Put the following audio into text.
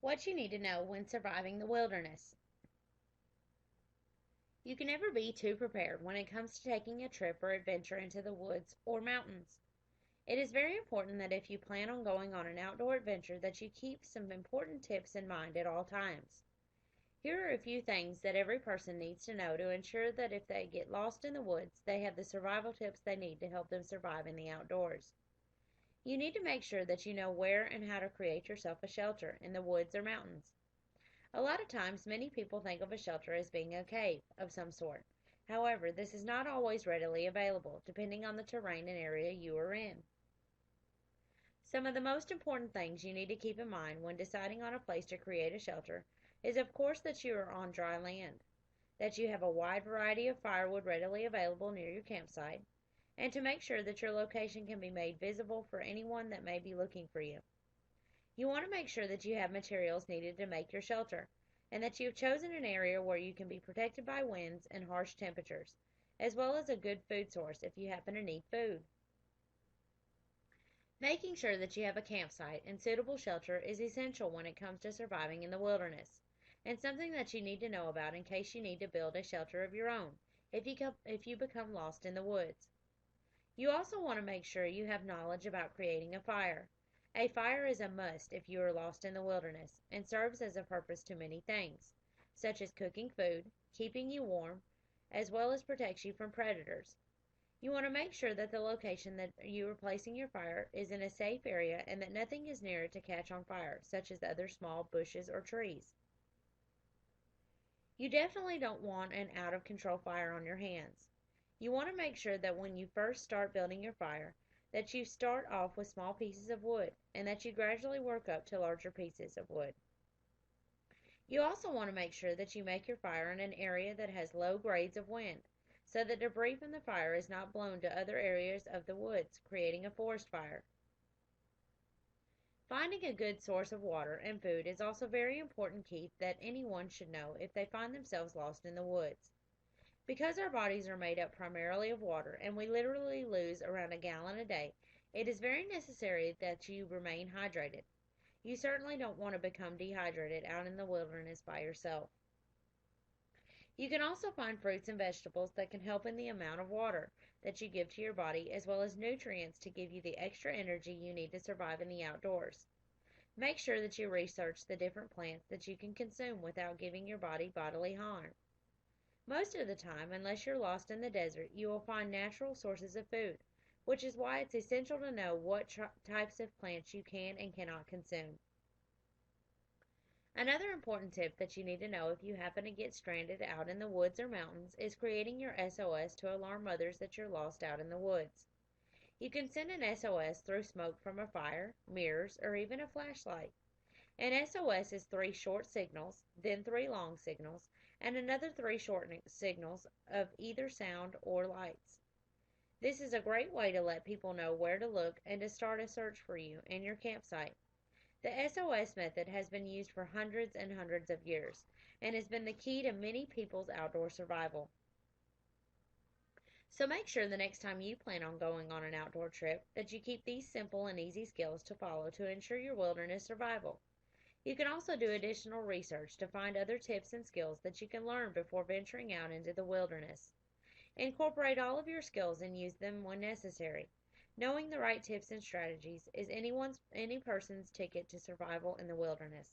What you need to know when surviving the wilderness. You can never be too prepared when it comes to taking a trip or adventure into the woods or mountains. It is very important that if you plan on going on an outdoor adventure that you keep some important tips in mind at all times. Here are a few things that every person needs to know to ensure that if they get lost in the woods, they have the survival tips they need to help them survive in the outdoors. You need to make sure that you know where and how to create yourself a shelter in the woods or mountains. A lot of times, many people think of a shelter as being a cave of some sort. However, this is not always readily available, depending on the terrain and area you are in. Some of the most important things you need to keep in mind when deciding on a place to create a shelter is, of course, that you are on dry land, that you have a wide variety of firewood readily available near your campsite, and to make sure that your location can be made visible for anyone that may be looking for you. You want to make sure that you have materials needed to make your shelter, and that you have chosen an area where you can be protected by winds and harsh temperatures, as well as a good food source if you happen to need food. Making sure that you have a campsite and suitable shelter is essential when it comes to surviving in the wilderness, and something that you need to know about in case you need to build a shelter of your own if you become lost in the woods. You also want to make sure you have knowledge about creating a fire. A fire is a must if you are lost in the wilderness and serves as a purpose to many things, such as cooking food, keeping you warm, as well as protects you from predators. You want to make sure that the location that you are placing your fire is in a safe area and that nothing is near it to catch on fire, such as other small bushes or trees. You definitely don't want an out of control fire on your hands. You want to make sure that when you first start building your fire, that you start off with small pieces of wood and that you gradually work up to larger pieces of wood. You also want to make sure that you make your fire in an area that has low grades of wind, so that debris from the fire is not blown to other areas of the woods, creating a forest fire. Finding a good source of water and food is also a very important key that anyone should know if they find themselves lost in the woods. Because our bodies are made up primarily of water and we literally lose around a gallon a day, it is very necessary that you remain hydrated. You certainly don't want to become dehydrated out in the wilderness by yourself. You can also find fruits and vegetables that can help in the amount of water that you give to your body, as well as nutrients to give you the extra energy you need to survive in the outdoors. Make sure that you research the different plants that you can consume without giving your body bodily harm. Most of the time, unless you're lost in the desert, you will find natural sources of food, which is why it's essential to know what types of plants you can and cannot consume. Another important tip that you need to know if you happen to get stranded out in the woods or mountains is creating your SOS to alarm others that you're lost out in the woods. You can send an SOS through smoke from a fire, mirrors, or even a flashlight. An SOS is 3 short signals, then 3 long signals, and another 3 short signals of either sound or lights. This is a great way to let people know where to look and to start a search for you and your campsite. The SOS method has been used for hundreds and hundreds of years and has been the key to many people's outdoor survival. So make sure the next time you plan on going on an outdoor trip that you keep these simple and easy skills to follow to ensure your wilderness survival. You can also do additional research to find other tips and skills that you can learn before venturing out into the wilderness. Incorporate all of your skills and use them when necessary. Knowing the right tips and strategies is any person's ticket to survival in the wilderness.